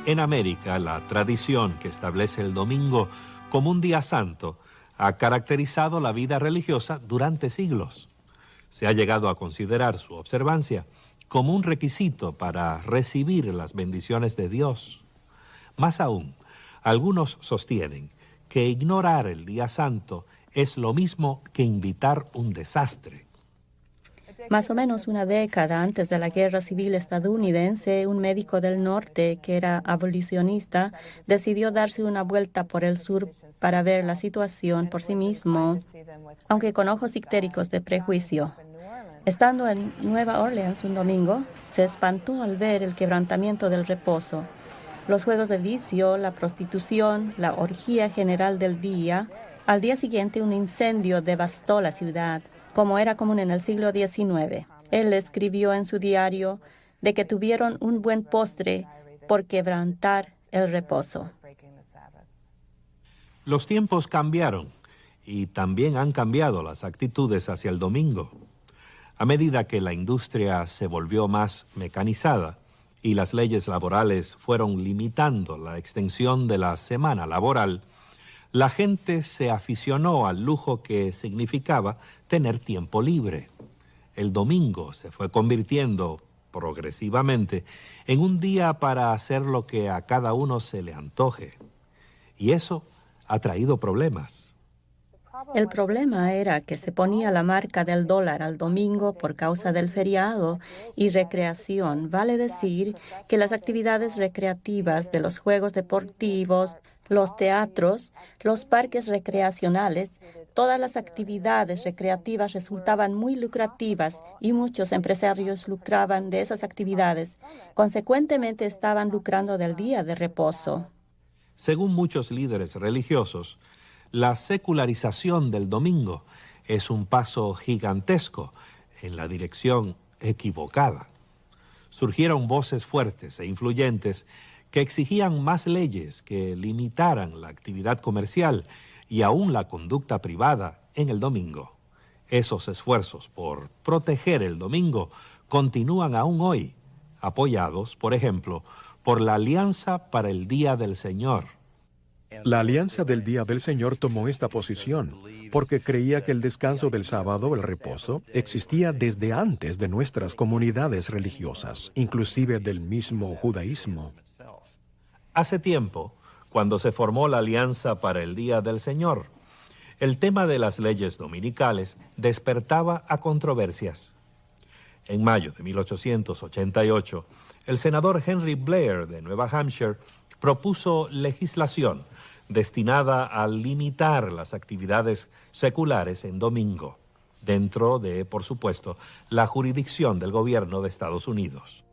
En América, la tradición que establece el domingo como un día santo ha caracterizado la vida religiosa durante siglos. Se ha llegado a considerar su observancia como un requisito para recibir las bendiciones de Dios. Más aún, algunos sostienen que ignorar el día santo es lo mismo que invitar un desastre. Más o menos una década antes de la Guerra Civil estadounidense, un médico del norte que era abolicionista decidió darse una vuelta por el sur para ver la situación por sí mismo, aunque con ojos ictéricos de prejuicio. Estando en Nueva Orleans un domingo, se espantó al ver el quebrantamiento del reposo, los juegos de vicio, la prostitución, la orgía general del día. Al día siguiente, un incendio devastó la ciudad, como era común en el siglo XIX. Él escribió en su diario de que tuvieron un buen postre por quebrantar el reposo. Los tiempos cambiaron y también han cambiado las actitudes hacia el domingo. A medida que la industria se volvió más mecanizada y las leyes laborales fueron limitando la extensión de la semana laboral, la gente se aficionó al lujo que significaba tener tiempo libre. El domingo se fue convirtiendo progresivamente en un día para hacer lo que a cada uno se le antoje. Y eso ha traído problemas. El problema era que se ponía la marca del dólar al domingo por causa del feriado y recreación. Vale decir que las actividades recreativas de los juegos deportivos, los teatros, los parques recreacionales, todas las actividades recreativas resultaban muy lucrativas y muchos empresarios lucraban de esas actividades. Consecuentemente, estaban lucrando del día de reposo. Según muchos líderes religiosos, la secularización del domingo es un paso gigantesco en la dirección equivocada. Surgieron voces fuertes e influyentes que exigían más leyes que limitaran la actividad comercial y aún la conducta privada en el domingo. Esos esfuerzos por proteger el domingo continúan aún hoy, apoyados, por ejemplo, por la Alianza para el Día del Señor. La Alianza del Día del Señor tomó esta posición porque creía que el descanso del sábado, el reposo, existía desde antes de nuestras comunidades religiosas, inclusive del mismo judaísmo. Hace tiempo, cuando se formó la Alianza para el Día del Señor, el tema de las leyes dominicales despertaba a controversias. En mayo de 1888, el senador Henry Blair de Nueva Hampshire propuso legislación destinada a limitar las actividades seculares en domingo, dentro de, por supuesto, la jurisdicción del gobierno de Estados Unidos.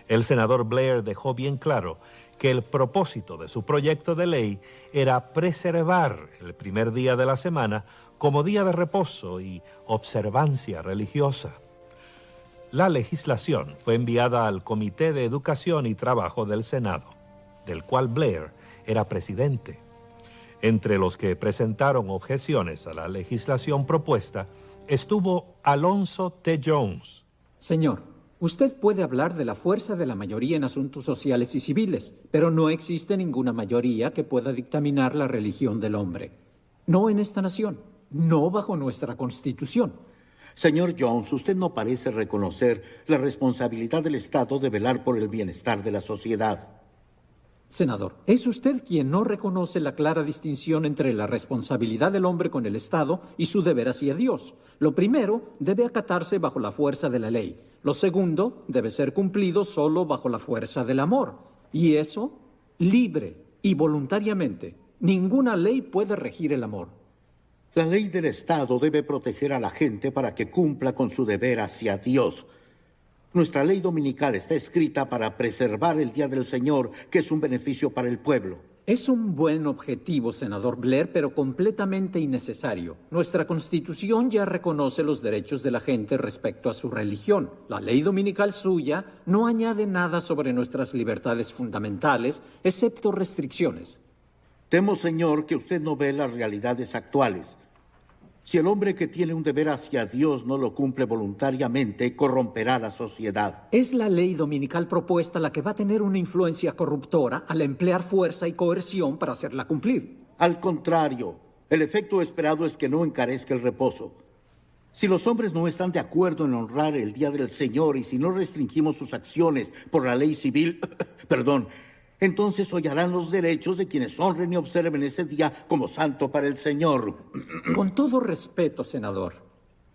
El senador Blair dejó bien claro que el propósito de su proyecto de ley era preservar el primer día de la semana como día de reposo y observancia religiosa. La legislación fue enviada al Comité de Educación y Trabajo del Senado, del cual Blair era presidente. Entre los que presentaron objeciones a la legislación propuesta estuvo Alonzo T. Jones. Señor, usted puede hablar de la fuerza de la mayoría en asuntos sociales y civiles, pero no existe ninguna mayoría que pueda dictaminar la religión del hombre. No en esta nación, no bajo nuestra Constitución. Señor Jones, usted no parece reconocer la responsabilidad del Estado de velar por el bienestar de la sociedad. Senador, es usted quien no reconoce la clara distinción entre la responsabilidad del hombre con el Estado y su deber hacia Dios. Lo primero debe acatarse bajo la fuerza de la ley. Lo segundo debe ser cumplido solo bajo la fuerza del amor. Y eso, libre y voluntariamente. Ninguna ley puede regir el amor. La ley del Estado debe proteger a la gente para que cumpla con su deber hacia Dios. Nuestra ley dominical está escrita para preservar el Día del Señor, que es un beneficio para el pueblo. Es un buen objetivo, senador Blair, pero completamente innecesario. Nuestra Constitución ya reconoce los derechos de la gente respecto a su religión. La ley dominical suya no añade nada sobre nuestras libertades fundamentales, excepto restricciones. Temo, señor, que usted no ve las realidades actuales. Si el hombre que tiene un deber hacia Dios no lo cumple voluntariamente, corromperá la sociedad. Es la ley dominical propuesta la que va a tener una influencia corruptora al emplear fuerza y coerción para hacerla cumplir. Al contrario, el efecto esperado es que no encarezca el reposo. Si los hombres no están de acuerdo en honrar el día del Señor y si no restringimos sus acciones por la ley civil, entonces hollarán los derechos de quienes honren y observen ese día como santo para el Señor. Con todo respeto, senador,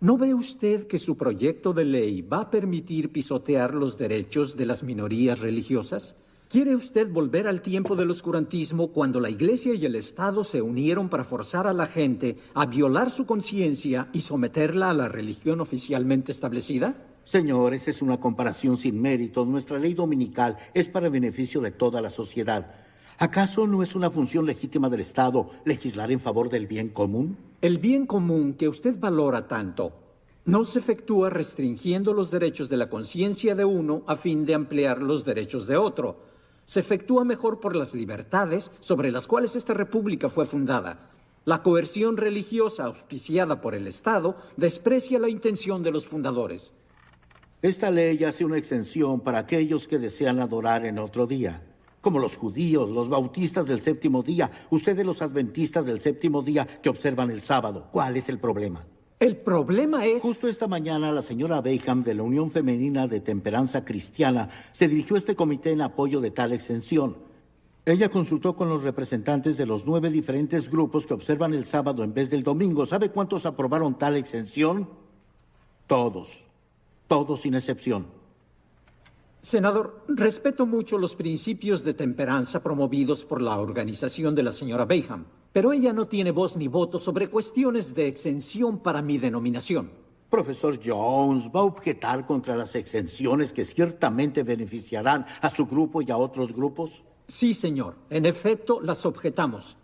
¿no ve usted que su proyecto de ley va a permitir pisotear los derechos de las minorías religiosas? ¿Quiere usted volver al tiempo del oscurantismo cuando la Iglesia y el Estado se unieron para forzar a la gente a violar su conciencia y someterla a la religión oficialmente establecida? Señor, esa es una comparación sin mérito. Nuestra ley dominical es para beneficio de toda la sociedad. ¿Acaso no es una función legítima del Estado legislar en favor del bien común? El bien común que usted valora tanto no se efectúa restringiendo los derechos de la conciencia de uno a fin de ampliar los derechos de otro. Se efectúa mejor por las libertades sobre las cuales esta república fue fundada. La coerción religiosa auspiciada por el Estado desprecia la intención de los fundadores. Esta ley hace una exención para aquellos que desean adorar en otro día, como los judíos, los bautistas del séptimo día, ustedes los adventistas del séptimo día que observan el sábado. ¿Cuál es el problema? El problema es... Justo esta mañana la señora Beckham de la Unión Femenina de Temperanza Cristiana se dirigió a este comité en apoyo de tal exención. Ella consultó con los representantes de los 9 diferentes grupos que observan el sábado en vez del domingo. ¿Sabe cuántos aprobaron tal exención? Todos. Todos sin excepción. Senador, respeto mucho los principios de temperanza promovidos por la organización de la señora Beckham, pero ella no tiene voz ni voto sobre cuestiones de exención para mi denominación. Profesor Jones, ¿va a objetar contra las exenciones que ciertamente beneficiarán a su grupo y a otros grupos? Sí, señor. En efecto, las objetamos.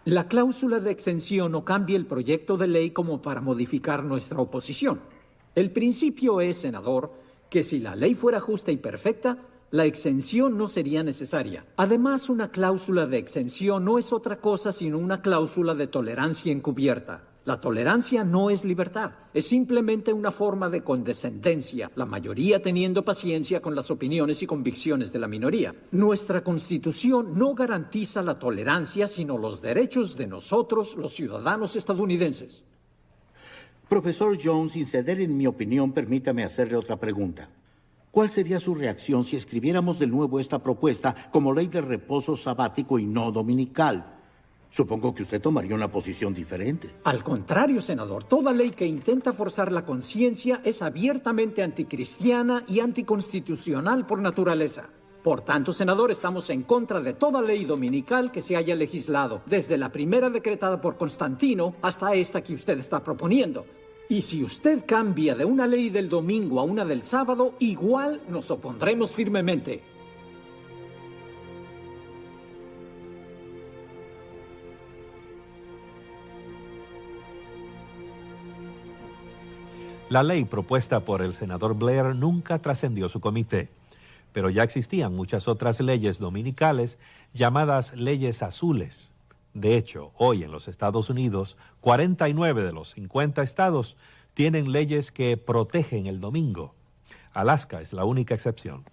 La cláusula de exención no cambia el proyecto de ley como para modificar nuestra oposición. El principio es, senador, que si la ley fuera justa y perfecta, la exención no sería necesaria. Además, una cláusula de exención no es otra cosa sino una cláusula de tolerancia encubierta. La tolerancia no es libertad, es simplemente una forma de condescendencia, la mayoría teniendo paciencia con las opiniones y convicciones de la minoría. Nuestra Constitución no garantiza la tolerancia, sino los derechos de nosotros, los ciudadanos estadounidenses. Profesor Jones, sin ceder en mi opinión, permítame hacerle otra pregunta. ¿Cuál sería su reacción si escribiéramos de nuevo esta propuesta como ley de reposo sabático y no dominical? Supongo que usted tomaría una posición diferente. Al contrario, senador, toda ley que intenta forzar la conciencia es abiertamente anticristiana y anticonstitucional por naturaleza. Por tanto, senador, estamos en contra de toda ley dominical que se haya legislado, desde la primera decretada por Constantino hasta esta que usted está proponiendo. Y si usted cambia de una ley del domingo a una del sábado, igual nos opondremos firmemente. La ley propuesta por el senador Blair nunca trascendió su comité, pero ya existían muchas otras leyes dominicales llamadas leyes azules. De hecho, hoy en los Estados Unidos, 49 de los 50 estados tienen leyes que protegen el domingo. Alaska es la única excepción.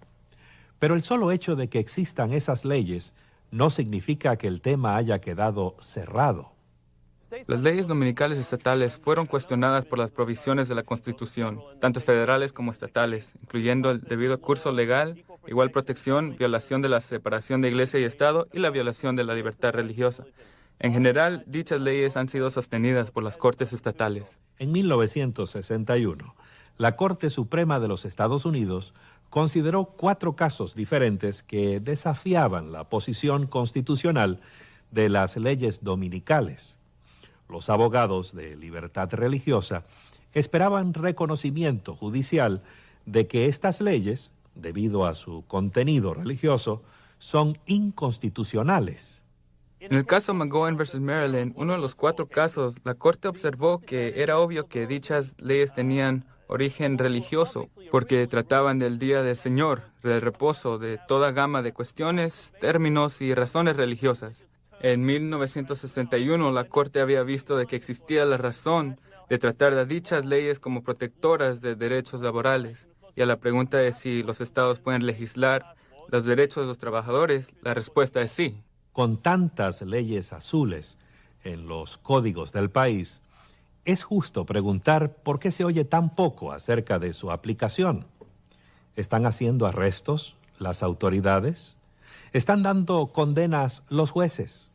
Pero el solo hecho de que existan esas leyes no significa que el tema haya quedado cerrado. Las leyes dominicales estatales fueron cuestionadas por las provisiones de la Constitución, tanto federales como estatales, incluyendo el debido curso legal, igual protección, violación de la separación de Iglesia y Estado y la violación de la libertad religiosa. En general, dichas leyes han sido sostenidas por las Cortes estatales. En 1961, la Corte Suprema de los Estados Unidos consideró 4 casos diferentes que desafiaban la posición constitucional de las leyes dominicales. Los abogados de libertad religiosa esperaban reconocimiento judicial de que estas leyes, debido a su contenido religioso, son inconstitucionales. En el caso McGowan versus Maryland, uno de los 4 casos, la Corte observó que era obvio que dichas leyes tenían origen religioso, porque trataban del Día del Señor, del reposo, de toda gama de cuestiones, términos y razones religiosas. En 1961, la Corte había visto de que existía la razón de tratar a dichas leyes como protectoras de derechos laborales. Y a la pregunta de si los estados pueden legislar los derechos de los trabajadores, la respuesta es sí. Con tantas leyes azules en los códigos del país, es justo preguntar por qué se oye tan poco acerca de su aplicación. ¿Están haciendo arrestos las autoridades? ¿Están dando condenas los jueces?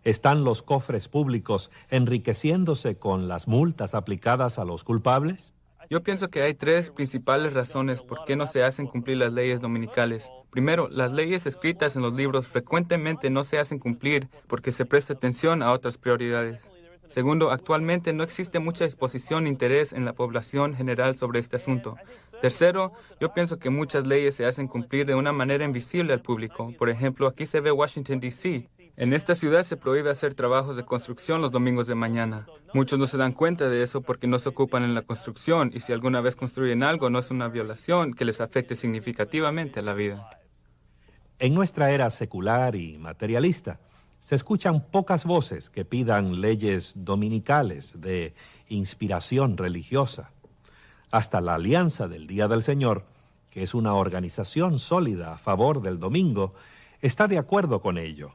¿Están los cofres públicos enriqueciéndose con las multas aplicadas a los culpables? Yo pienso que hay 3 principales razones por qué no se hacen cumplir las leyes dominicales. Primero, las leyes escritas en los libros frecuentemente no se hacen cumplir porque se presta atención a otras prioridades. Segundo, actualmente no existe mucha disposición e interés en la población general sobre este asunto. Tercero, yo pienso que muchas leyes se hacen cumplir de una manera invisible al público. Por ejemplo, aquí se ve Washington, D.C. En esta ciudad se prohíbe hacer trabajos de construcción los domingos de mañana. Muchos no se dan cuenta de eso porque no se ocupan en la construcción y si alguna vez construyen algo no es una violación que les afecte significativamente a la vida. En nuestra era secular y materialista, se escuchan pocas voces que pidan leyes dominicales de inspiración religiosa. Hasta la Alianza del Día del Señor, que es una organización sólida a favor del domingo, está de acuerdo con ello.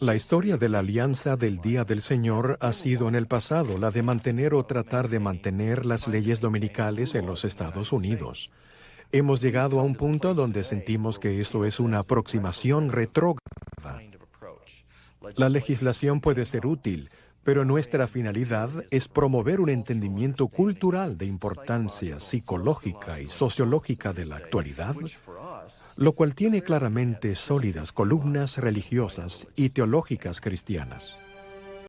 La historia de la Alianza del Día del Señor ha sido en el pasado la de mantener o tratar de mantener las leyes dominicales en los Estados Unidos. Hemos llegado a un punto donde sentimos que esto es una aproximación retrógrada. La legislación puede ser útil, pero nuestra finalidad es promover un entendimiento cultural de importancia psicológica y sociológica de la actualidad, lo cual tiene claramente sólidas columnas religiosas y teológicas cristianas.